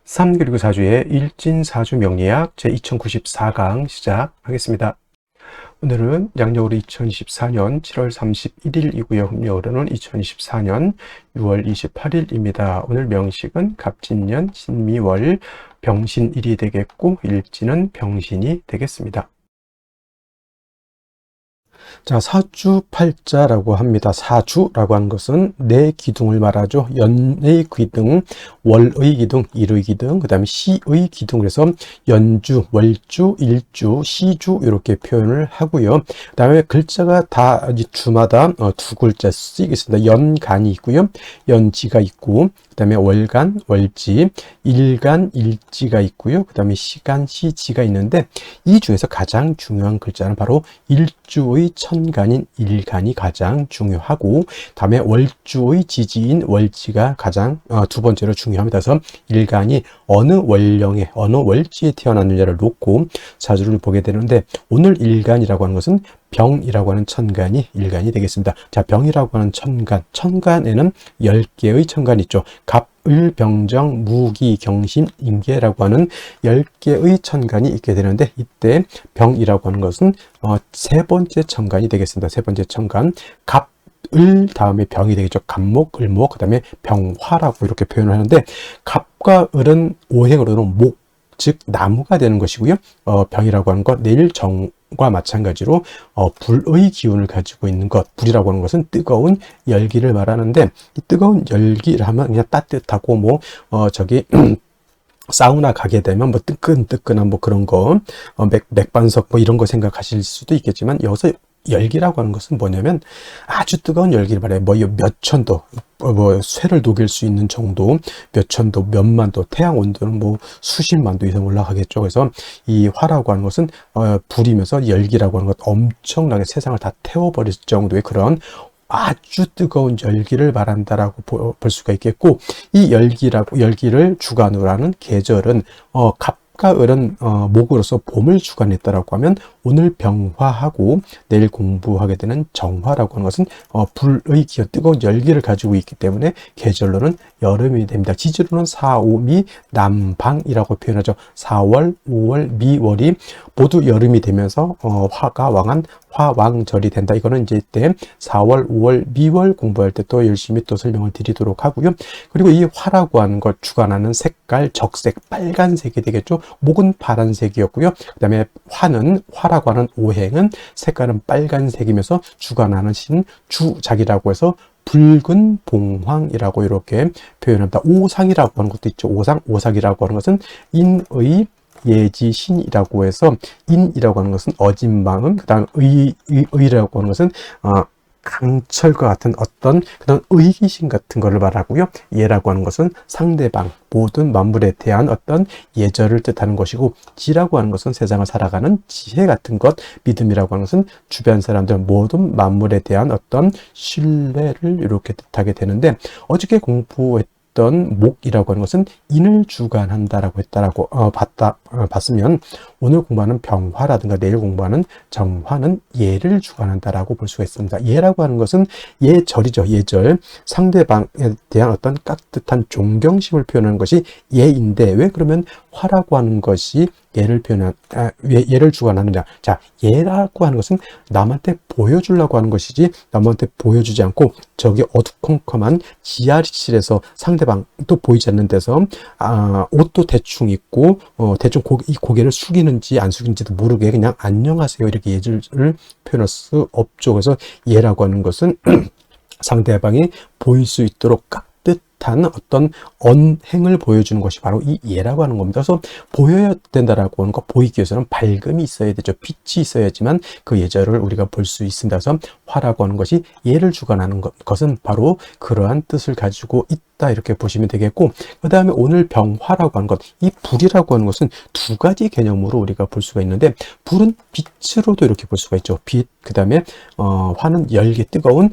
3 그리고 4주의 일진사주 명리학 제2094강 시작하겠습니다. 오늘은 양력으로 2024년 7월 31일이고요. 음력으로는 2024년 6월 28일입니다. 오늘 명식은 갑진년 신미월 병신일이 되겠고 일진은 병신이 되겠습니다. 자, 사주팔자라고 합니다. 사주라고 하는 것은 네 기둥을 말하죠. 연의 기둥, 월의 기둥, 일의 기둥, 그 다음에 시의 기둥. 그래서 연주, 월주, 일주, 시주 이렇게 표현을 하고요. 그 다음에 글자가 다 주마다 두 글자씩 있습니다. 연간이 있고요. 연지가 있고, 그 다음에 월간, 월지, 일간, 일지가 있고요. 그 다음에 시간, 시지가 있는데 이 중에서 가장 중요한 글자는 바로 일주의 천간인 일간이 가장 중요하고, 다음에 월주의 지지인 월지가 가장 두 번째로 중요합니다. 그래서 일간이 어느 월령에 어느 월지에 태어났느냐를 놓고 사주를 보게 되는데, 오늘 일간이라고 하는 것은 병이라고 하는 천간이 일간이 되겠습니다. 자, 병이라고 하는 천간, 천간에는 10개의 천간이 있죠. 갑, 을, 병정, 무기, 경신, 임계라고 하는 10개의 천간이 있게 되는데, 이때 병이라고 하는 것은 세 번째 천간이 되겠습니다. 세 번째 천간, 갑, 을 다음에 병이 되겠죠. 갑목, 을목, 그 다음에 병화라고 이렇게 표현을 하는데, 갑과 을은 오행으로는 목, 즉 나무가 되는 것이고요. 병이라고 하는 것, 내일 정과 마찬가지로 불의 기운을 가지고 있는 것, 불이라고 하는 것은 뜨거운 열기를 말하는데, 이 뜨거운 열기를 하면 그냥 따뜻하고 사우나 가게 되면 뜨끈뜨끈한 그런 거, 맥반석 이런 거 생각하실 수도 있겠지만, 여기서 열기라고 하는 것은 뭐냐면 아주 뜨거운 열기를 말해요. 몇 천도, 쇠를 녹일 수 있는 정도, 몇 천도, 몇만 도, 태양 온도는 수십만 도 이상 올라가겠죠. 그래서 이 화라고 하는 것은 불이면서 열기라고 하는 것, 엄청나게 세상을 다 태워버릴 정도의 그런 아주 뜨거운 열기를 말한다라고 볼 수가 있겠고, 이 열기를 주관으로 하는 계절은 갑과 을은 목으로서 봄을 주관했다라고 하면, 오늘 병화하고 내일 공부하게 되는 정화라고 하는 것은 불의 기운, 뜨거운 열기를 가지고 있기 때문에 계절로는 여름이 됩니다. 지지로는 4, 5, 미, 남방이라고 표현하죠. 4월, 5월, 미월이 모두 여름이 되면서 화가 왕한 화왕절이 된다. 이거는 이제 이때 4월, 5월, 미월 공부할 때 또 열심히 또 설명을 드리도록 하고요. 그리고 이 화라고 하는 것 주관하는 색깔, 적색, 빨간색이 되겠죠. 목은 파란색이었고요. 그 다음에 화라고 하는 오행은 색깔은 빨간색이면서 주관하는 신 주작이라고 해서 붉은 봉황이라고 이렇게 표현합니다. 오상이라고 하는 것도 있죠. 오상이라고 하는 것은 인의 예지신이라고 해서, 인이라고 하는 것은 어진 마음, 그 다음 의라고 하는 것은 강철과 같은 어떤 그런 의기심 같은 것을 말하고요. 예라고 하는 것은 상대방, 모든 만물에 대한 어떤 예절을 뜻하는 것이고, 지라고 하는 것은 세상을 살아가는 지혜 같은 것, 믿음이라고 하는 것은 주변 사람들, 모든 만물에 대한 어떤 신뢰를 이렇게 뜻하게 되는데, 어저께 공부했던 목이라고 하는 것은 인을 주관한다라고 했다라고 봤으면, 오늘 공부하는 병화라든가 내일 공부하는 정화는 예를 주관한다라고 볼 수가 있습니다. 예라고 하는 것은 예절이죠. 예절, 상대방에 대한 어떤 깍듯한 존경심을 표현하는 것이 예인데, 왜 그러면 화라고 하는 것이 예를 주관하느냐? 자, 예라고 하는 것은 남한테 보여주려고 하는 것이지, 남한테 보여주지 않고 저기 어두컴컴한 지하실에서 상대방도 보이지 않는 데서 옷도 대충 입고 대충 이 고개를 숙이는지 안 숙이는지도 모르게 그냥 안녕하세요 이렇게 예절을 표현할 수 없죠. 그래서 예라고 하는 것은 상대방이 보일 수 있도록 깍듯한 어떤 언행을 보여주는 것이 바로 이 예라고 하는 겁니다. 그래서 보여야 된다라고 하는 것, 보이기 위해서는 밝음이 있어야 되죠. 빛이 있어야지만 그 예절을 우리가 볼 수 있습니다. 그래서 화라고 하는 것이 예를 주관하는 것은 바로 그러한 뜻을 가지고 있다, 이렇게 보시면 되겠고, 그 다음에 오늘 병화라고 하는 것, 이 불이라고 하는 것은 두 가지 개념으로 우리가 볼 수가 있는데, 불은 빛으로도 이렇게 볼 수가 있죠. 빛, 그 다음에 화는 열기, 뜨거운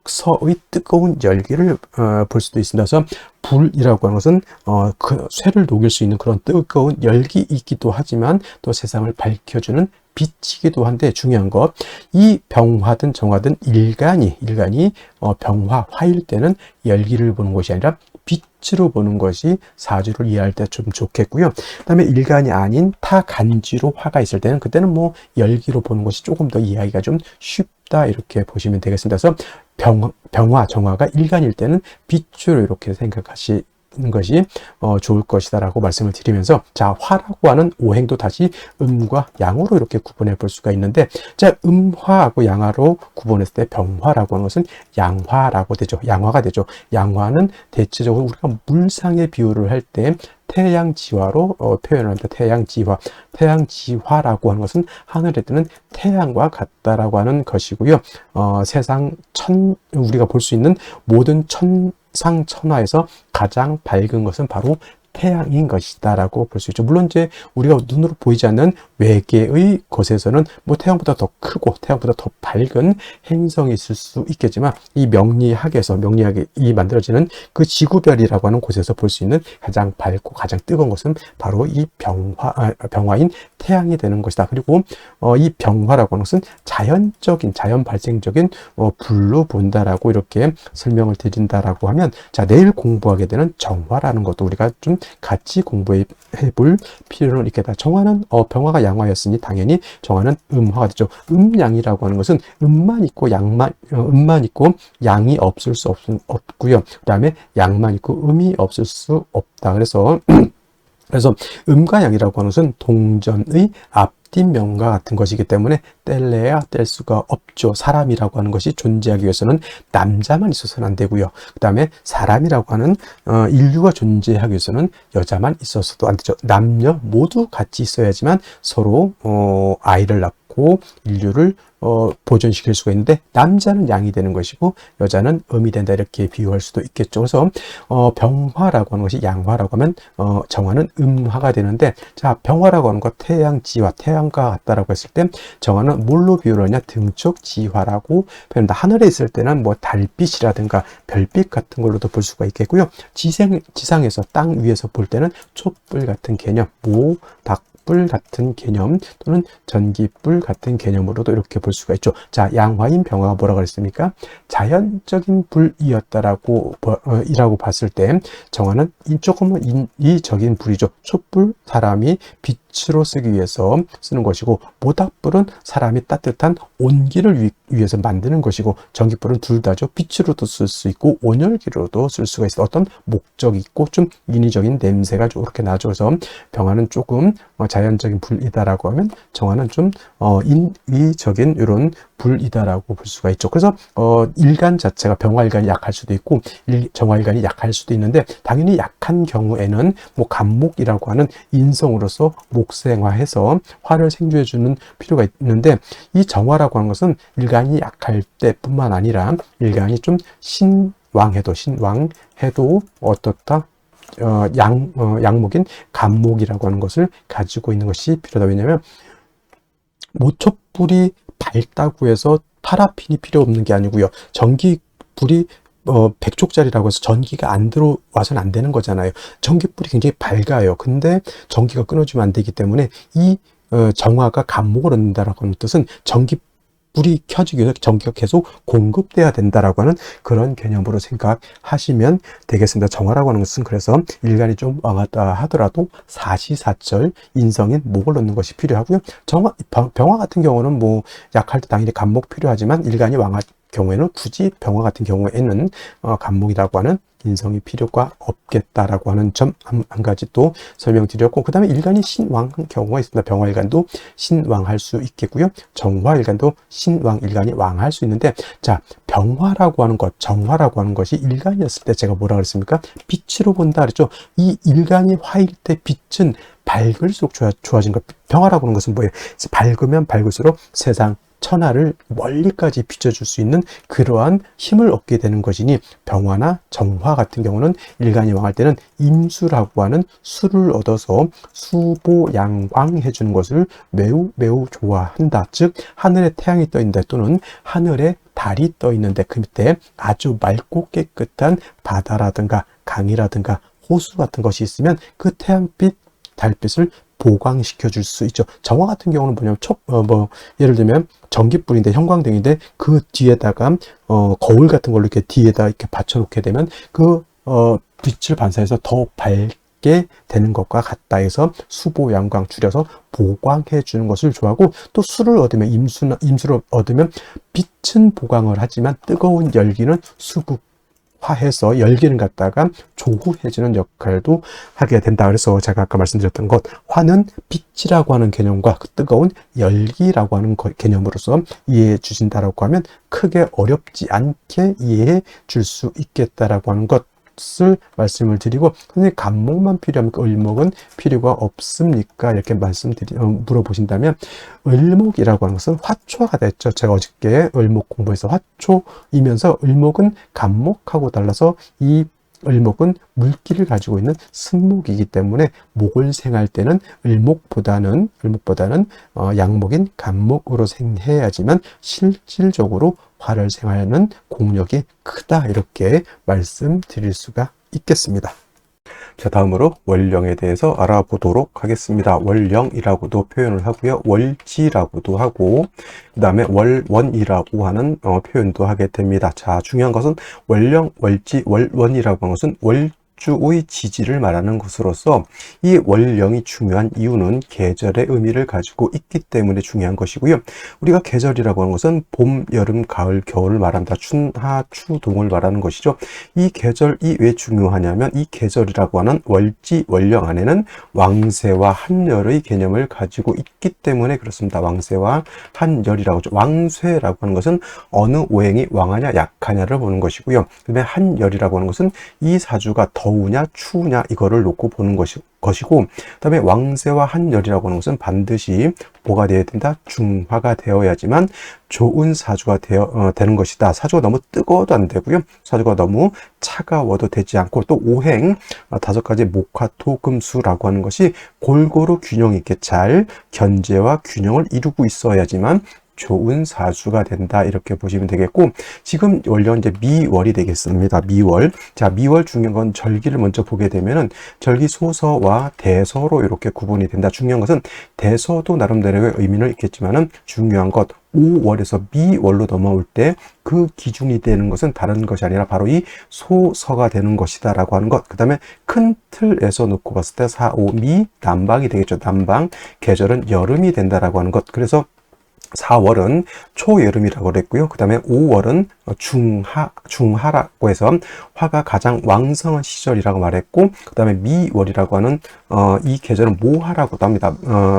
서의 뜨거운 열기를 볼 수도 있습니다. 그래서 불이라고 하는 것은 그 쇠를 녹일 수 있는 그런 뜨거운 열기이기도 하지만, 또 세상을 밝혀주는 빛이기도 한데, 중요한 것, 이 병화든 정화든 일간이 병화, 화일 때는 열기를 보는 것이 아니라 빛으로 보는 것이 사주를 이해할 때 좀 좋겠고요. 그다음에 일간이 아닌 타간지로 화가 있을 때는 그때는 뭐 열기로 보는 것이 조금 더 이해하기가 좀 쉽다 이렇게 보시면 되겠습니다. 그래서 병화, 정화가 일간일 때는 빛으로 이렇게 생각하시 것이 좋을 것이다 라고 말씀을 드리면서, 자, 화라고 하는 오행도 다시 음과 양으로 이렇게 구분해 볼 수가 있는데, 자, 음화하고 양화로 구분했을 때 병화라고 하는 것은 양화라고 되죠. 양화가 되죠. 양화는 대체적으로 우리가 물상의 비유를 할 때 태양지화로 표현합니다. 태양지화. 태양지화라고 하는 것은 하늘에 뜨는 태양과 같다라고 하는 것이고요. 세상 우리가 볼 수 있는 모든 천상천하에서 가장 밝은 것은 바로 태양인 것이다 라고 볼 수 있죠. 물론 이제 우리가 눈으로 보이지 않는 외계의 것에서는 뭐 태양보다 더 크고 태양보다 더 밝은 행성이 있을 수 있겠지만, 이 명리학이 만들어지는 그 지구별이라고 하는 곳에서 볼 수 있는 가장 밝고 가장 뜨거운 것은 바로 이 병화인 태양이 되는 것이다. 그리고 이 병화라고 하는 것은 자연 발생적인 불로 본다라고 이렇게 설명을 드린다라고 하면, 자, 내일 공부하게 되는 정화라는 것도 우리가 좀 같이 공부해 볼 필요는 있겠다. 정화는 병화가 양화였으니 당연히 정화는 음화가 되죠. 음양이라고 하는 것은 음만 있고 양이 없을 수 없고요. 그다음에 양만 있고 음이 없을 수 없다. 그래서 음과 양이라고 하는 것은 동전의 앞뒷면과 같은 것이기 때문에 뗄래야 뗄 수가 없죠. 사람이라고 하는 것이 존재하기 위해서는 남자만 있어서는 안 되고요. 그 다음에 사람이라고 하는 인류가 존재하기 위해서는 여자만 있어서도 안 되죠. 남녀 모두 같이 있어야지만 서로 아이를 낳고 인류를 보존시킬 수가 있는데, 남자는 양이 되는 것이고 여자는 음이 된다 이렇게 비유할 수도 있겠죠. 그래서 병화라고 하는 것이 양화라고 하면 정화는 음화가 되는데, 자, 병화라고 하는 것 태양지화, 태양과 같다라고 했을 때 정화는 뭘로 비유를 하냐? 등축지화라고 표현한다. 하늘에 있을 때는 뭐 달빛이라든가 별빛 같은 걸로도 볼 수가 있겠고요. 지상에서 땅 위에서 볼 때는 촛불 같은 개념, 불 같은 개념 또는 전기불 같은 개념으로도 이렇게 볼 수가 있죠. 자, 양화인 병화가 뭐라고 그랬습니까? 자연적인 불이었다라고 이라고 봤을 때 정화는 조금은 인위적인 불이죠. 촛불, 사람이 빛으로 쓰기 위해서 쓰는 것이고, 모닥불은 사람이 따뜻한 온기를 위해서 만드는 것이고, 전기불은 둘 다죠. 빛으로도 쓸 수 있고 온열기로도 쓸 수가 있어. 어떤 목적이 있고 좀 인위적인 냄새가 이렇게 나죠. 그래서 병화는 조금 자연적인 불이다라고 하면 정화는 좀 인위적인 이런 불이다라고 볼 수가 있죠. 그래서 일간 자체가 병화일간이 약할 수도 있고 정화일간이 약할 수도 있는데, 당연히 약한 경우에는 뭐 간목이라고 하는 인성으로서 목생화해서 화를 생주해주는 필요가 있는데, 이 정화라고 하는 것은 일간이 약할 때뿐만 아니라 일간이 좀 신왕해도 어떻다? 양목인 간목이라고 하는 것을 가지고 있는 것이 필요하다. 왜냐하면 모촛불이 밝다고 해서 파라핀이 필요 없는 게 아니고요. 전기불이 100족짜리라고 해서 전기가 안 들어와서는 안 되는 거잖아요. 전기불이 굉장히 밝아요. 근데 전기가 끊어지면 안 되기 때문에 이 정화가 간목을 얻는다라고 하는 뜻은 불이 켜지기 위해서 전기가 계속 공급돼야 된다라고 하는 그런 개념으로 생각하시면 되겠습니다. 정화라고 하는 것은 그래서 일간이 좀 왕하다 하더라도 사시사철 인성인 목을 넣는 것이 필요하고요. 병화 같은 경우는 뭐 약할 때 당연히 간목 필요하지만, 일간이 왕할 경우에는 굳이 병화 같은 경우에는 간목이라고 하는 인성이 필요가 없겠다라고 하는 점 한 가지 또 설명드렸고, 그 다음에 일간이 신왕한 경우가 있습니다. 병화일간도 신왕할 수 있겠고요. 정화일간도 신왕일간이 왕할 수 있는데, 자, 병화라고 하는 것, 정화라고 하는 것이 일간이었을 때 제가 뭐라 그랬습니까? 빛으로 본다 그랬죠. 이 일간이 화일 때 빛은 밝을수록 좋아진 것. 병화라고 하는 것은 뭐예요? 밝으면 밝을수록 세상 천하를 멀리까지 비춰줄 수 있는 그러한 힘을 얻게 되는 것이니, 병화나 정화 같은 경우는 일간이 왕할 때는 임수라고 하는 수를 얻어서 수보양광해 주는 것을 매우 매우 좋아한다. 즉, 하늘에 태양이 떠 있는데 또는 하늘에 달이 떠 있는데 그 밑에 아주 맑고 깨끗한 바다라든가 강이라든가 호수 같은 것이 있으면 그 태양빛, 달빛을 보강시켜 줄 수 있죠. 정화 같은 경우는 뭐냐면 예를 들면 전기불인데 형광등인데 그 뒤에다가 거울 같은 걸로 이렇게 뒤에다 이렇게 받쳐 놓게 되면 그 빛을 반사해서 더 밝게 되는 것과 같다 해서 수보, 양광 줄여서 보광해 주는 것을 좋아하고, 또 수를 얻으면 임수를 얻으면 빛은 보광을 하지만 뜨거운 열기는 수극화해서 열기를 갖다가 조후해주는 역할도 하게 된다. 그래서 제가 아까 말씀드렸던 것, 화는 빛이라고 하는 개념과 그 뜨거운 열기라고 하는 개념으로서 이해해 주신다라고 하면 크게 어렵지 않게 이해해 줄 수 있겠다라고 하는 것을 말씀을 드리고, 선생님 간목만 필요합니까? 을목은 필요가 없습니까? 이렇게 물어보신다면, 을목이라고 하는 것은 화초가 됐죠. 제가 어저께 을목 공부해서 화초이면서 을목은 간목하고 달라서 이 을목은 물기를 가지고 있는 승목이기 때문에 목을 생할 때는 을목보다는 양목인 간목으로 생해야지만 실질적으로 화를 생하는 공력이 크다, 이렇게 말씀드릴 수가 있겠습니다. 자, 다음으로 월령에 대해서 알아보도록 하겠습니다. 월령이라고도 표현을 하고요. 월지라고도 하고, 그 다음에 월원이라고 하는 표현도 하게 됩니다. 자, 중요한 것은 월령, 월지, 월원이라고 하는 것은 월주의 지지를 말하는 것으로서 이 월령이 중요한 이유는 계절의 의미를 가지고 있기 때문에 중요한 것이고요. 우리가 계절이라고 하는 것은 봄, 여름, 가을, 겨울을 말한다. 춘, 하, 추, 동을 말하는 것이죠. 이 계절이 왜 중요하냐면 이 계절이라고 하는 월지, 월령 안에는 왕세와 한열의 개념을 가지고 있기 때문에 그렇습니다. 왕세와 한열이라고 하죠. 왕세라고 하는 것은 어느 오행이 왕하냐 약하냐를 보는 것이고요. 그다음에 한열이라고 하는 것은 이 사주가 더우냐 추우냐 이거를 놓고 보는 것이고, 그다음에 왕세와 한열이라고 하는 것은 반드시 뭐가 되어야 된다? 중화가 되어야지만 좋은 사주가 되는 것이다. 사주가 너무 뜨거워도 안 되고요. 사주가 너무 차가워도 되지 않고, 또 오행 5가지 목화토금수라고 하는 것이 골고루 균형 있게 잘 견제와 균형을 이루고 있어야지만 좋은 사주가 된다, 이렇게 보시면 되겠고, 지금 월령 이제 미월이 되겠습니다. 미월. 자, 미월 중요한 건 절기를 먼저 보게 되면은 절기 소서와 대서로 이렇게 구분이 된다. 중요한 것은 대서도 나름대로의 의미는 있겠지만은 중요한 것 5월에서 미월로 넘어올 때 그 기준이 되는 것은 다른 것이 아니라 바로 이 소서가 되는 것이다 라고 하는 것. 그 다음에 큰 틀에서 놓고 봤을 때 4, 5, 미, 남방이 되겠죠. 남방, 계절은 여름이 된다라고 하는 것. 그래서 4월은 초여름이라고 그랬고요. 그 다음에 5월은 중하라고 해서 화가 가장 왕성한 시절이라고 말했고, 그 다음에 미월이라고 하는 이 계절은 모하라고도 합니다.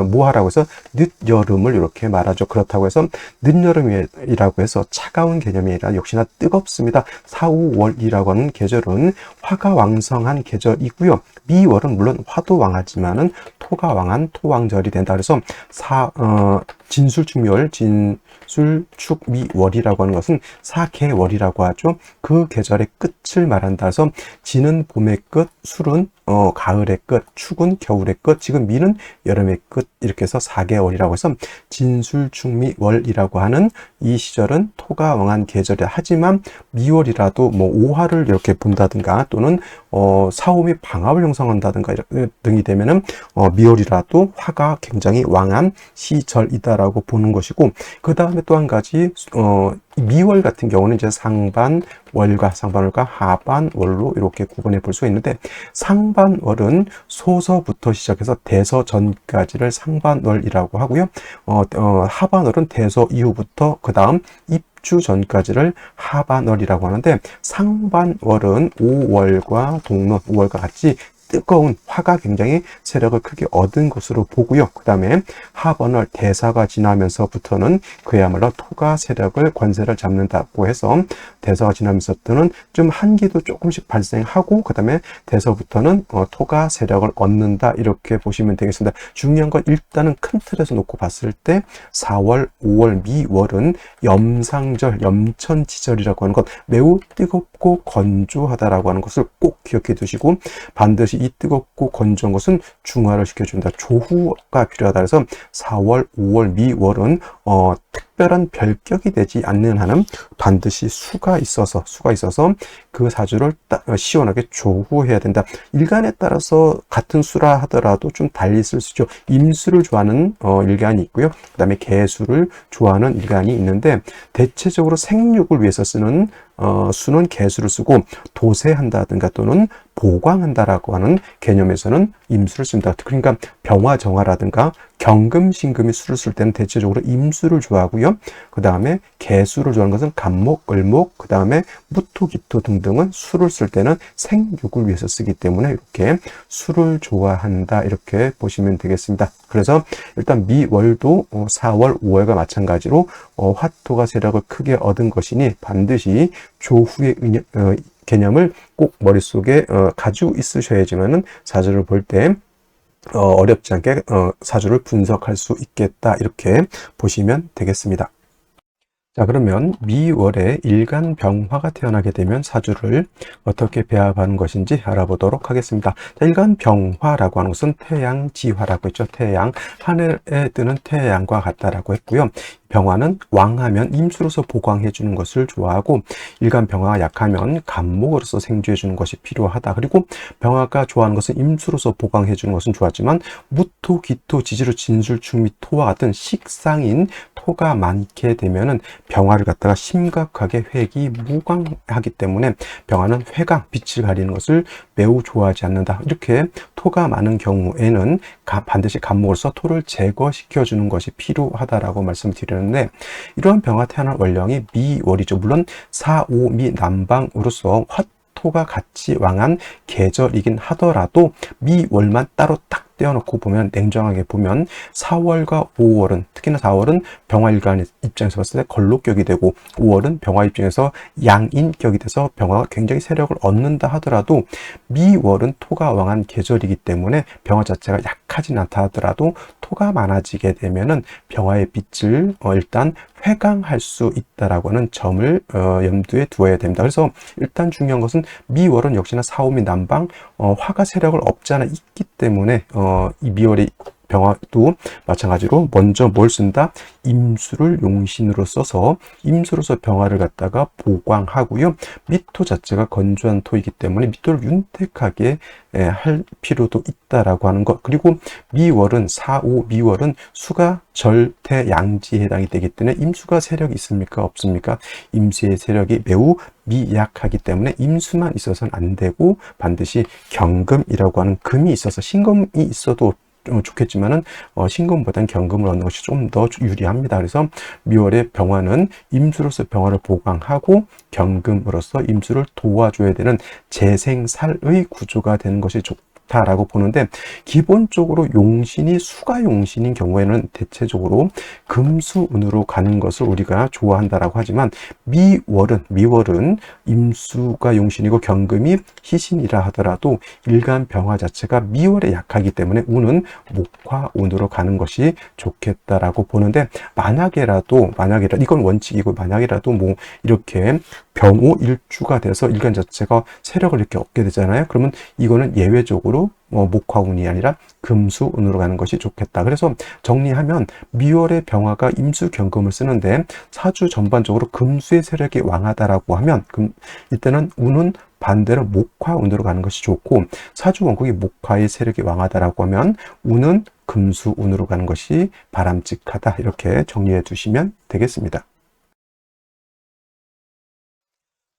모하라고 해서 늦여름을 이렇게 말하죠. 그렇다고 해서 늦여름이라고 해서 차가운 개념이 아니라 역시나 뜨겁습니다. 4, 5월이라고 하는 계절은 화가 왕성한 계절이고요. 미월은 물론 화도 왕하지만은 토가 왕한 토왕절이 된다. 그래서 진술축미월, 진술축미월이라고 하는 것은 사계월이라고 하죠. 그 계절의 끝을 말한다 해서 진은 봄의 끝, 술은 가을의 끝, 축은 겨울의 끝, 지금 미는 여름의 끝, 이렇게 해서 4개월이라고 해서 진술축미월이라고 하는 이 시절은 토가 왕한 계절이다. 하지만 미월이라도 뭐 오화를 이렇게 본다든가 또는 사오미 방합을 형성한다든가 등이 되면은 미월이라도 화가 굉장히 왕한 시절이다라고 보는 것이고, 그 다음에 또 한 가지 미월 같은 경우는 이제 상반월과 하반월로 이렇게 구분해 볼 수 있는데, 상반월은 소서부터 시작해서 대서 전까지를 상반월이라고 하고요. 하반월은 대서 이후부터 그 다음 입주 전까지를 하반월이라고 하는데, 상반월은 5월과 동론, 5월과 같이 뜨거운 화가 굉장히 세력을 크게 얻은 것으로 보고요. 그 다음에 하반월 대사가 지나면서부터는 그야말로 토가 세력을 권세를 잡는다고 해서 대사가 지나면서부터는 좀 한기도 조금씩 발생하고, 그 다음에 대서부터는 토가 세력을 얻는다, 이렇게 보시면 되겠습니다. 중요한 건 일단은 큰 틀에서 놓고 봤을 때 4월, 5월, 미월은 염상절, 염천지절이라고 하는 것, 매우 뜨겁고 건조하다라고 하는 것을 꼭 기억해 두시고, 반드시 이 뜨겁고 건조한 것은 중화를 시켜준다. 조후가 필요하다. 그래서 4월, 5월, 미월은 특별한 별격이 되지 않는 한은 반드시 수가 있어서 그 사주를 시원하게 조후해야 된다. 일간에 따라서 같은 수라 하더라도 좀 달리 쓸 수 있죠. 임수를 좋아하는 일간이 있고요. 그 다음에 계수를 좋아하는 일간이 있는데, 대체적으로 생육을 위해서 쓰는 수는 계수를 쓰고, 도세한다든가 또는 보강한다라고 하는 개념에서는 임수를 씁니다. 그러니까 병화정화라든가 경금신금이 수를 쓸 때는 대체적으로 임수를 좋아하고요. 그 다음에 개수를 좋아하는 것은 간목, 을목, 그 다음에 무토, 기토 등등은 수를 쓸 때는 생육을 위해서 쓰기 때문에 이렇게 수를 좋아한다 이렇게 보시면 되겠습니다. 그래서 일단 미월도 4월, 5월과 마찬가지로 화토가 세력을 크게 얻은 것이니 반드시 조후의 개념을 꼭 머릿속에 가지고 있으셔야지만은 사주를 볼 때 어렵지 않게 사주를 분석할 수 있겠다 이렇게 보시면 되겠습니다. 자, 그러면 미월에 일간병화가 태어나게 되면 사주를 어떻게 배합하는 것인지 알아보도록 하겠습니다. 자, 일간병화라고 하는 것은 태양지화라고 했죠. 태양, 하늘에 뜨는 태양과 같다라고 했고요. 병화는 왕하면 임수로서 보강해 주는 것을 좋아하고, 일간병화가 약하면 간목으로서 생주해 주는 것이 필요하다. 그리고 병화가 좋아하는 것은 임수로서 보강해 주는 것은 좋았지만 무토, 기토, 지지로 진술, 충미, 토와 같은 식상인 토가 많게 되면은 병화를 갖다가 심각하게 회귀무광하기 때문에 병화는 회강, 빛을 가리는 것을 매우 좋아하지 않는다. 이렇게 토가 많은 경우에는 반드시 간목으로서 토를 제거시켜 주는 것이 필요하다라고 말씀드렸는데, 이러한 병화 태어난 월령이 미월이죠. 물론 4, 5, 미 남방으로서 화토가 같이 왕한 계절이긴 하더라도 미월만 따로 딱 떼어놓고 보면, 냉정하게 보면 4월과 5월은, 특히나 4월은 병화일간 입장에서 봤을 때 걸록격이 되고 5월은 병화 입장에서 양인격이 돼서 병화가 굉장히 세력을 얻는다 하더라도 미월은 토가 왕한 계절이기 때문에 병화 자체가 약하진 않다 하더라도 토가 많아지게 되면은 병화의 빛을 일단 회강할 수 있다라고 하는 점을 염두에 두어야 됩니다. 그래서 일단 중요한 것은 미월은 역시나 4, 5미 남방 화가 세력을 없지 않아 있기 때문에 이 미월의 병화도 마찬가지로 먼저 뭘 쓴다? 임수를 용신으로 써서 임수로서 병화를 갖다가 보강하고요. 미토 자체가 건조한 토이기 때문에 미토를 윤택하게 할 필요도 있다라고 하는 것. 그리고 미월은 4, 5 미월은 수가 절태 양지에 해당이 되기 때문에 임수가 세력이 있습니까? 없습니까? 임수의 세력이 매우 미약하기 때문에 임수만 있어서는 안 되고 반드시 경금이라고 하는 금이 있어서, 신금이 있어도 좋겠지만은 신금보다는 경금을 얻는 것이 좀 더 유리합니다. 그래서 미월의 병화는 임수로서 병화를 보강하고 경금으로서 임수를 도와줘야 되는 재생살의 구조가 되는 것이 좋다라고 보는데, 기본적으로 용신이 수가 용신인 경우에는 대체적으로 금수운으로 가는 것을 우리가 좋아한다라고 하지만, 미월은 임수가 용신이고 경금이 희신이라 하더라도 일간 병화 자체가 미월에 약하기 때문에 운은 목화운으로 가는 것이 좋겠다라고 보는데, 만약에라도 이건 원칙이고, 만약에라도 뭐 이렇게 병오일주가 돼서 일간 자체가 세력을 이렇게 얻게 되잖아요. 그러면 이거는 예외적으로 목화운이 아니라 금수운으로 가는 것이 좋겠다. 그래서 정리하면 미월의 병화가 임수 경금을 쓰는데 사주 전반적으로 금수의 세력이 왕하다라고 하면 이때는 운은 반대로 목화운으로 가는 것이 좋고, 사주 원국이 목화의 세력이 왕하다라고 하면 운은 금수운으로 가는 것이 바람직하다. 이렇게 정리해 두시면 되겠습니다.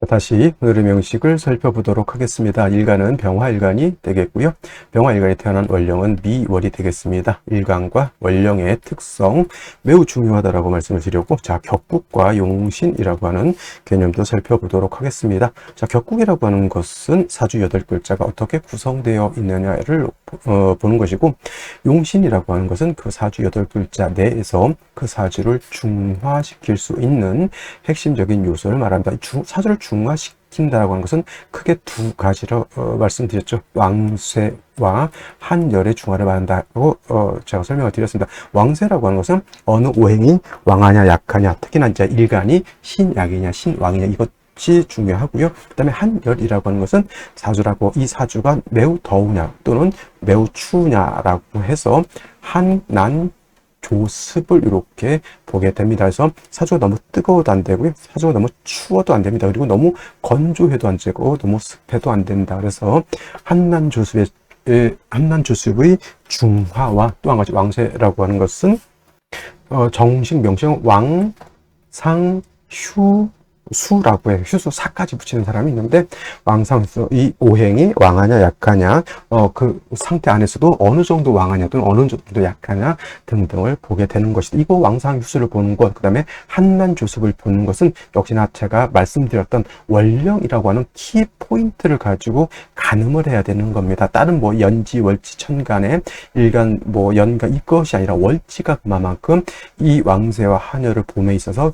다시 오늘의 명식을 살펴보도록 하겠습니다. 일간은 병화일간이 되겠고요. 병화일간이 태어난 월령은 미월이 되겠습니다. 일간과 월령의 특성 매우 중요하다라고 말씀을 드렸고, 자, 격국과 용신이라고 하는 개념도 살펴보도록 하겠습니다. 자, 격국이라고 하는 것은 사주 8글자가 어떻게 구성되어 있느냐를 보는 것이고, 용신이라고 하는 것은 그 사주 8글자 내에서 그 사주를 중화시킬 수 있는 핵심적인 요소를 말합니다. 사주를 중화시킨다라고 하는 것은 크게 두 가지로 말씀드렸죠. 왕세와 한열의 중화를 말한다고 제가 설명을 드렸습니다. 왕세라고 하는 것은 어느 오행이 왕하냐 약하냐, 특히나 이제 일간이 신약이냐 신왕이냐 이것이 중요하고요. 그 다음에 한열이라고 하는 것은 사주라고, 이 사주가 매우 더우냐 또는 매우 추우냐라고 해서 한난 조습을 이렇게 보게 됩니다. 그래서 사주가 너무 뜨거워도 안 되고요. 사주가 너무 추워도 안 됩니다. 그리고 너무 건조해도 안 되고 너무 습해도 안 된다. 그래서 한난조습의 중화와 또 한 가지 왕세라고 하는 것은 정식 명칭은 왕상휴 수라고 해요. 휴수 사까지 붙이는 사람이 있는데 왕상수 이 오행이 왕하냐 약하냐 그 상태 안에서도 어느 정도 왕하냐 또는 어느 정도 약하냐 등등을 보게 되는 것이다. 이거 왕상휴수를 보는 것, 그 다음에 한난조습을 보는 것은 역시나 제가 말씀드렸던 원령이라고 하는 키포인트를 가지고 가늠을 해야 되는 겁니다. 다른 뭐 연지, 월지, 천간의 일간, 뭐 연가 이것이 아니라 월지가 그만큼 이 왕세와 한여를 봄에 있어서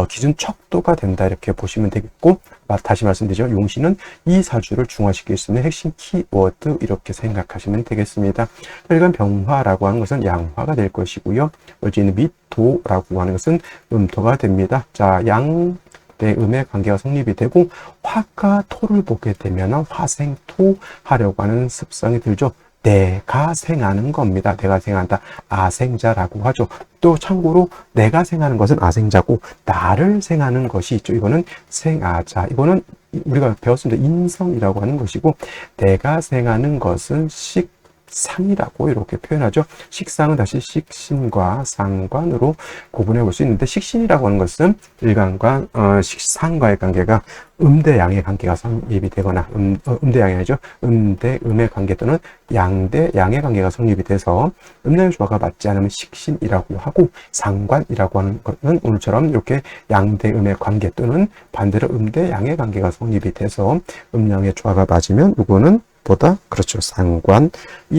기준 척도가 된다 이렇게 보시면 되겠고, 다시 말씀드리죠. 용신은 이 사주를 중화시킬 수 있는 핵심 키워드 이렇게 생각하시면 되겠습니다. 일간 병화라고 하는 것은 양화가 될 것이고요. 월지는 미토라고 하는 것은 음토가 됩니다. 자, 양 대 음의 관계가 성립이 되고 화가 토를 보게 되면 화생토 하려고 하는 습성이 들죠. 내가 생하는 겁니다. 내가 생한다. 아생자라고 하죠. 또 참고로 내가 생하는 것은 아생자고 나를 생하는 것이 있죠. 이거는 생아자. 이거는 우리가 배웠습니다. 인성이라고 하는 것이고 내가 생하는 것은 식상이라고 이렇게 표현하죠. 식상은 다시 식신과 상관으로 구분해 볼 수 있는데 식신이라고 하는 것은 일간과 식상과의 관계가 음대 양의 관계가 성립이 되거나 음대 양이 아니죠. 음대 음의 관계 또는 양대 양의 관계가 성립이 돼서 음양의 조화가 맞지 않으면 식신이라고 하고 상관이라고 하는 것은 오늘처럼 이렇게 양대 음의 관계 또는 반대로 음대 양의 관계가 성립이 돼서 음양의 조화가 맞으면 이거는 보다 그렇죠. 상관이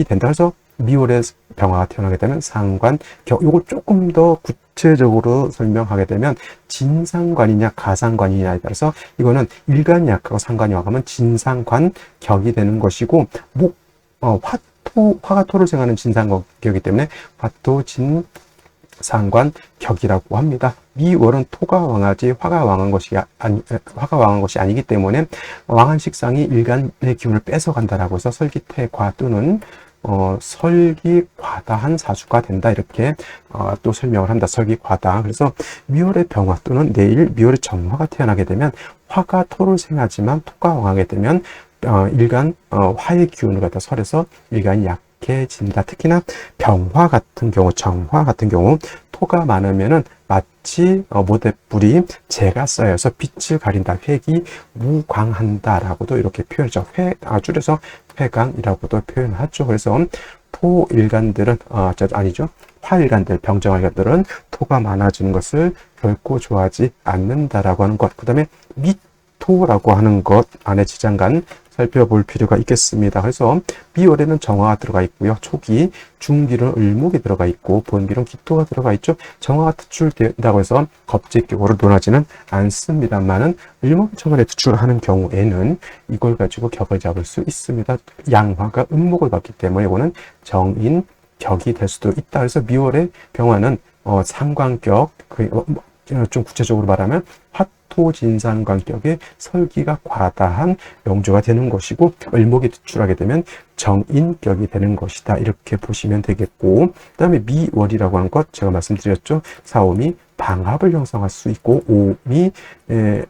된다. 그래서 미월에 병화가 태어나게 되면 상관, 요걸 조금 더 구체적으로 설명하게 되면 진상관이냐 가상관이냐에 따라서 이거는 일간이 약하고 상관이 약하면 진상관 격이 되는 것이고 화가 토를 생하는 진상격이기 때문에 화토 진 상관 격이라고 합니다. 미월은 토가 왕하지 화가 왕한 것이 아니기 때문에 왕한 식상이 일간의 기운을 뺏어간다라고 해서 설기태과 또는 설기과다한 사주가 된다 이렇게 또 설명을 한다. 설기과다. 그래서 미월의 병화 또는 내일 미월의 정화가 태어나게 되면 화가 토를 생하지만 토가 왕하게 되면 일간 화의 기운을 갖다 설해서 일간이 약해진다. 특히나 병화 같은 경우, 정화 같은 경우 토가 많으면은 마치 모대불이 재가 쌓여서 빛을 가린다. 획이 무광한다라고도 이렇게 표현하죠. 줄여서 회강이라고도 표현하죠. 그래서 토일간들은 아니죠. 화일간들, 병정일간들은 토가 많아지는 것을 결코 좋아하지 않는다라고 하는 것. 그 다음에 미토라고 하는 것 안에 지장간 살펴볼 필요가 있겠습니다. 그래서 미월에는 정화가 들어가 있고요. 초기, 중기는 을목이 들어가 있고 본기는 기토가 들어가 있죠. 정화가 투출된다고 해서 겁제격으로 논하지는 않습니다만은 을목이 정화에 투출하는 경우에는 이걸 가지고 격을 잡을 수 있습니다. 양화가 음목을 받기 때문에 이거는 정인 격이 될 수도 있다. 그래서 미월의 병화는 상관격, 좀 구체적으로 말하면 화토진상관격의 설기가 과다한 영조가 되는 것이고 을목이 투출하게 되면 정인격이 되는 것이다. 이렇게 보시면 되겠고, 그 다음에 미월이라고 하는 것 제가 말씀드렸죠. 사오미 방합을 형성할 수 있고 오미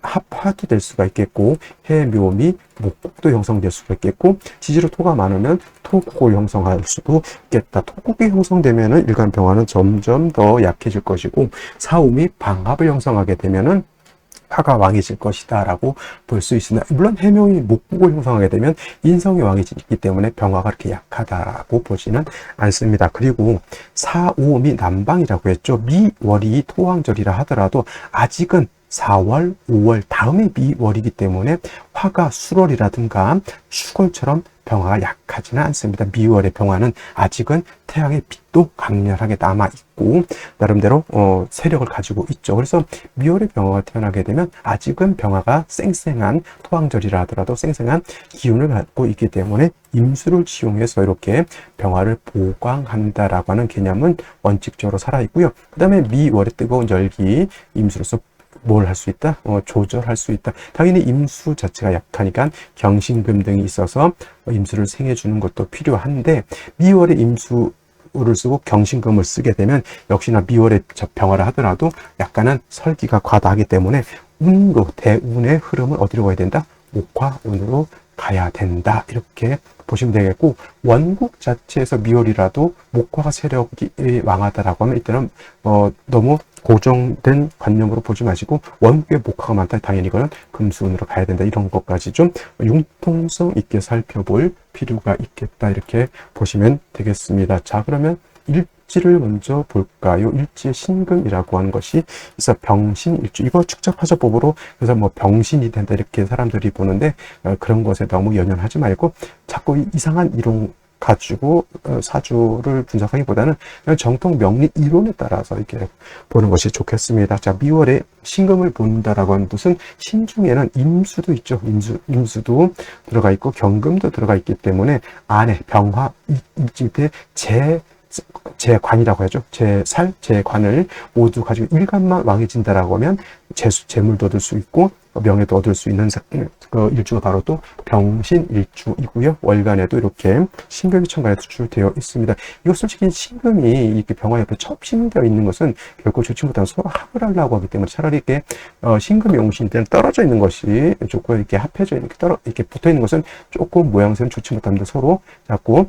합화도 될 수가 있겠고 해묘미 목국도 형성될 수가 있겠고 지지로 토가 많으면 토국을 형성할 수도 있겠다. 토국이 형성되면은 일간 병화는 점점 더 약해질 것이고 사오미 방합을 형성하게 되면은 화가 왕해질 것이다 라고 볼 수 있으나 물론 해묘이 목국을 형성하게 되면 인성이 왕해지기 때문에 병화가 그렇게 약하다라고 보지는 않습니다. 그리고 사오미 남방이라고 했죠. 미월이 토왕절이라 하더라도 아직은 4월, 5월 다음에 미월이기 때문에 화가 수월이라든가 수월처럼 병화가 약하지는 않습니다. 미월의 병화는 아직은 태양의 빛도 강렬하게 남아있고 나름대로 세력을 가지고 있죠. 그래서 미월의 병화가 태어나게 되면 아직은 병화가 쌩쌩한 토왕절이라 하더라도 쌩쌩한 기운을 갖고 있기 때문에 임수를 지용해서 이렇게 병화를 보강한다라고 하는 개념은 원칙적으로 살아있고요. 그 다음에 미월의 뜨거운 열기 임수로서 뭘 할 수 있다? 조절할 수 있다. 당연히 임수 자체가 약하니까 경신금 등이 있어서 임수를 생해주는 것도 필요한데 미월에 임수를 쓰고 경신금을 쓰게 되면 역시나 미월에 병화를 하더라도 약간은 설기가 과다하기 때문에 운도 대운의 흐름은 어디로 가야 된다? 목화운으로 가야 된다. 이렇게 보시면 되겠고 원국 자체에서 미월이라도 목화가 세력이 왕하다라고 하면 이때는 너무 고정된 관념으로 보지 마시고 원괴 목화가 많다. 당연히 이거는 금수운으로 가야 된다. 이런 것까지 좀 융통성 있게 살펴볼 필요가 있겠다. 이렇게 보시면 되겠습니다. 자, 그러면 일지를 먼저 볼까요? 일지의 신금이라고 하는 것이 있어. 병신일주. 이거 축적화자법으로 그래서 뭐 병신이 된다 이렇게 사람들이 보는데 그런 것에 너무 연연하지 말고 자꾸 이상한 이론 가지고 사주를 분석하기보다는 그냥 정통 명리 이론에 따라서 이렇게 보는 것이 좋겠습니다. 자, 미월에 신금을 본다라고 하는 뜻은 신중에는 임수도 있죠. 임수도 들어가 있고 경금도 들어가 있기 때문에 안에 병화 입지 때 재관이라고 하죠. 재살, 재관을 모두 가지고 일간만 왕해진다라고 하면 재물도 얻을 수 있고 명예도 얻을 수 있는 그 일주가 바로 또 병신일주이고요. 월간에도 이렇게 신금이 천간에 투출되어 있습니다. 이거 솔직히 신금이 이렇게 병화 옆에 첩신되어 있는 것은 결코 좋지 못한 서로 합을 하려고 하기 때문에 차라리 이렇게 신금이 용신 때는 떨어져 있는 것이 좋고 이렇게 합해져 있는 이렇게 붙어 있는 것은 조금 모양새는 좋지 못합니다. 서로 자꾸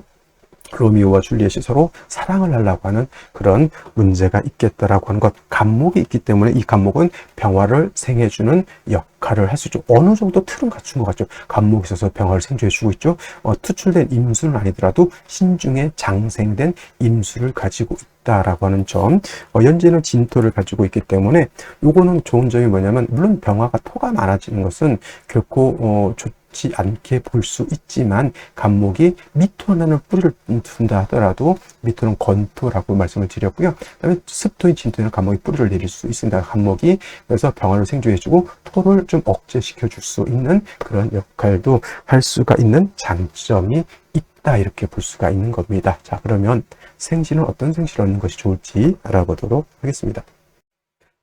로미오와 줄리엣이 서로 사랑을 하려고 하는 그런 문제가 있겠다라고 하는 것. 간목이 있기 때문에 이 간목은 병화를 생해주는 역할을 할 수 있죠. 어느 정도 틀은 갖춘 것 같죠. 간목이 있어서 병화를 생조해주고 있죠. 투출된 임수는 아니더라도 신중에 장생된 임수를 가지고 있다라고 하는 점. 현재는 진토를 가지고 있기 때문에 요거는 좋은 점이 뭐냐면 물론 병화가 토가 많아지는 것은 결코 좋지 않게 볼 수 있지만 간목이 미토 하나는 뿌리를 둔다 하더라도 미토는 건토라고 말씀을 드렸고요. 그다음에 습토인 진토에는 간목이 뿌리를 내릴 수 있습니다. 간목이 그래서 병화를 생조해주고 토를 좀 억제시켜 줄 수 있는 그런 역할도 할 수가 있는 장점이 있다 이렇게 볼 수가 있는 겁니다. 자, 그러면 생시는 어떤 생시를 얻는 것이 좋을지 알아보도록 하겠습니다.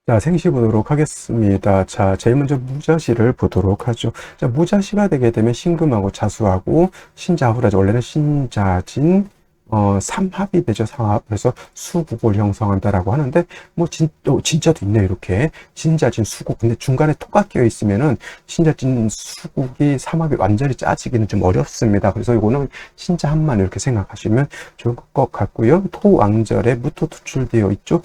자, 생시 보도록 하겠습니다. 자, 제일 먼저 무자시를 보도록 하죠. 자, 무자시가 되게 되면 신금하고 자수하고 신자후라죠. 원래는 신자진, 삼합이 되죠. 삼합. 그래서 수국을 형성한다라고 하는데, 뭐, 진짜도 있네요. 이렇게. 신자진 수국. 근데 중간에 토가 끼어 있으면은, 신자진 수국이 삼합이 완전히 짜지기는 좀 어렵습니다. 그래서 이거는 신자합만 이렇게 생각하시면 좋을 것 같고요. 토왕절에 무토 투출되어 있죠.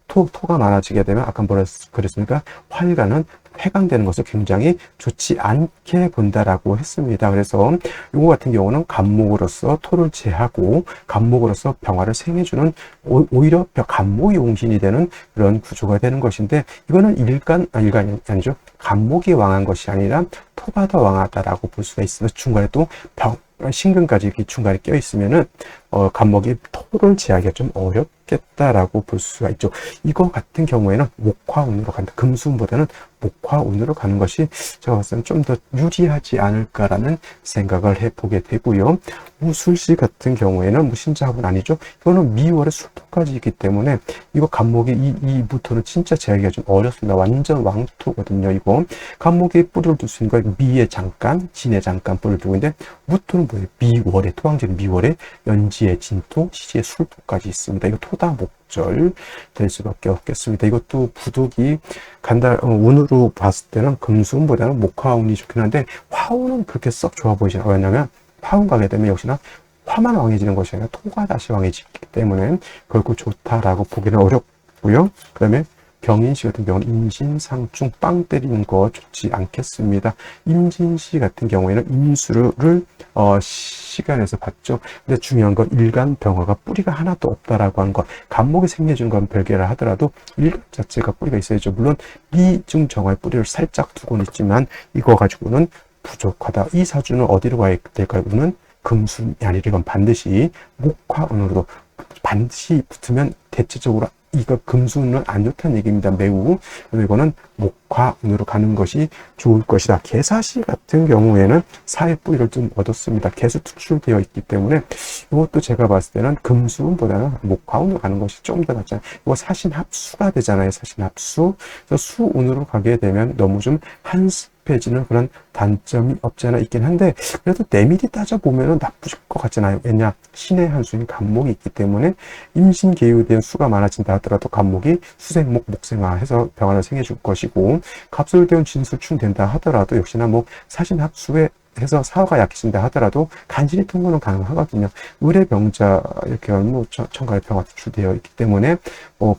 토가 많아지게 되면 아까 뭐라 그랬습니까? 화일간은 폐강되는 것을 굉장히 좋지 않게 본다라고 했습니다. 그래서 이거 같은 경우는 간목으로서 토를 제하고 간목으로서 병화를 생해주는 오히려 간목이 용신이 되는 그런 구조가 되는 것인데 이거는 일간이 아니죠. 간목이 왕한 것이 아니라 토가 더 왕하다라고 볼 수가 있습니다. 중간에 또 신금까지 이렇게 중간에 껴 있으면은 간목이 토를 제하기가 좀 어렵겠다라고 볼 수가 있죠. 이거 같은 경우에는 목화운으로 간다. 금수운보다는 목화운으로 가는 것이 제가 봤을 때는 좀 더 유리하지 않을까라는 생각을 해보게 되고요. 무술시 같은 경우에는 무신자합은 아니죠. 이거는 미월에 술토까지 있기 때문에 이거 간목이 이 무토는 진짜 제하기가 좀 어렵습니다. 완전 왕토거든요. 이거 간목이 뿌리를 둘 수 있는 거 미에 잠깐, 진에 잠깐 뿌리를 두고 있는데 무토는 뭐예요? 미월에 토왕절이 미월에 연지에 진토, 시지에 술토까지 있습니다. 이거 토다 목절 될 수밖에 없겠습니다. 이것도 부득이 운으로 봤을 때는 금수운보다는 목화운이 좋긴 한데 화운은 그렇게 썩 좋아 보이지 않아요. 왜냐하면 화운 가게 되면 역시나 화만 왕해지는 것이 아니라 토가 다시 왕해지기 때문에 결코 좋다라고 보기는 어렵고요. 그 다음에 경인시 같은 경우는 임신상충 빵 때리는 거 좋지 않겠습니다. 임진시 같은 경우에는 임수를 시간에서 봤죠. 근데 중요한 건 일간 병화가 뿌리가 하나도 없다라고 하는 것. 간목이 생겨준 건 별개라 하더라도 일간 자체가 뿌리가 있어야죠. 물론 미중 정화의 뿌리를 살짝 두고는 있지만 이거 가지고는 부족하다. 이 사주는 어디로 가야 될까요? 우는 금수이 아니라 이건 반드시 목화운으로 반드시 붙으면 대체적으로 이거 금수는 안 좋다는 얘기입니다. 매우. 그래서 이거는 목화운으로 가는 것이 좋을 것이다. 개사시 같은 경우에는 사의 뿌리를 좀 얻었습니다. 개수 투출되어 있기 때문에 이것도 제가 봤을 때는 금수운보다는 목화운으로 가는 것이 좀 더 낫잖아요. 이거 사신합수가 되잖아요. 사신합수. 그래서 수운으로 가게 되면 너무 좀 한습해지는 그런 단점이 없지 않아 있긴 한데 그래도 내밀히 따져보면 나쁘실 것 같잖아요. 왜냐? 신의 한 수인 간목이 있기 때문에 임신계유된 수가 많아진다 하더라도 간목이 수생목, 목생화해서 병화를 생해줄 것이고 갑술대운 진술충 된다 하더라도 역시나 뭐 사신합수에 해서 사화가 약해진다 하더라도 간신히 통보는 가능하거든요. 의뢰병자 이렇게 업무청가의 병화가 주되어 있기 때문에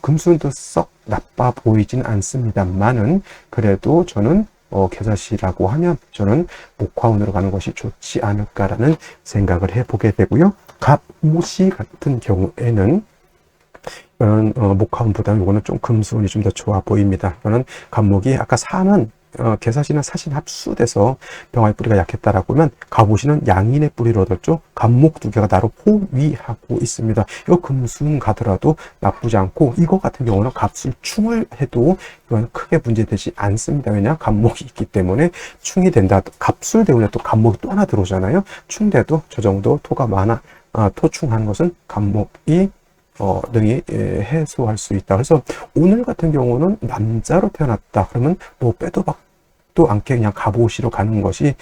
금수운도 썩 나빠 보이진 않습니다만은 그래도 저는 개사시라고 하면 저는 목화운으로 가는 것이 좋지 않을까라는 생각을 해보게 되고요. 갑오시 같은 경우에는 이거는 목화운보다는 이거는 좀 금수운이 좀 더 좋아 보입니다. 이거는 갑목이 아까 사는 개사시는 사신 합수돼서 병화의 뿌리가 약했다라고 하면 갑오시는 양인의 뿌리를 얻었죠. 갑목 두 개가 나로 호위하고 있습니다. 이거 금수운 가더라도 나쁘지 않고 이거 같은 경우는 갑술충을 해도 이건 크게 문제되지 않습니다. 왜냐 갑목이 있기 때문에 충이 된다. 갑술되면 또 갑목이 또 하나 들어오잖아요. 충돼도 저 정도 토가 많아 토충한 것은 갑목이 등이 해소할 수 있다. 그래서 오늘 같은 경우는 남자로 태어났다. 그러면 뭐 빼도 박도 않게 그냥 갑오시로 가는 것이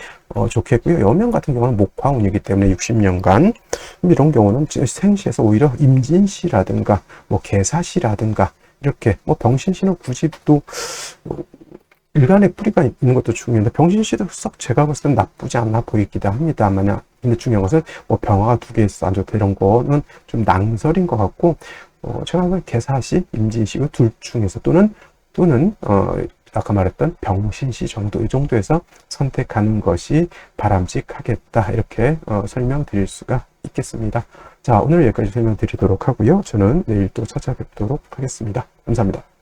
좋겠고요. 여명 같은 경우는 목화운이기 때문에 60년간 이런 경우는 생시에서 오히려 임진시라든가 뭐 개사시라든가 이렇게 뭐 병신시는 굳이 또 일간의 뿌리가 있는 것도 중요한데 병신시도 썩 제가 봤을 땐 나쁘지 않아 보이기도 합니다. 만약 근데 중요한 것은 뭐 병화가 두 개 있어 안 좋다 이런 거는 좀 낭설인 것 같고 제가 보면 개사시, 임진시 둘 중에서 또는 아까 말했던 병신시 정도 이 정도에서 선택하는 것이 바람직하겠다 이렇게 설명드릴 수가 있겠습니다. 자 오늘 여기까지 설명드리도록 하고요. 저는 내일 또 찾아뵙도록 하겠습니다. 감사합니다.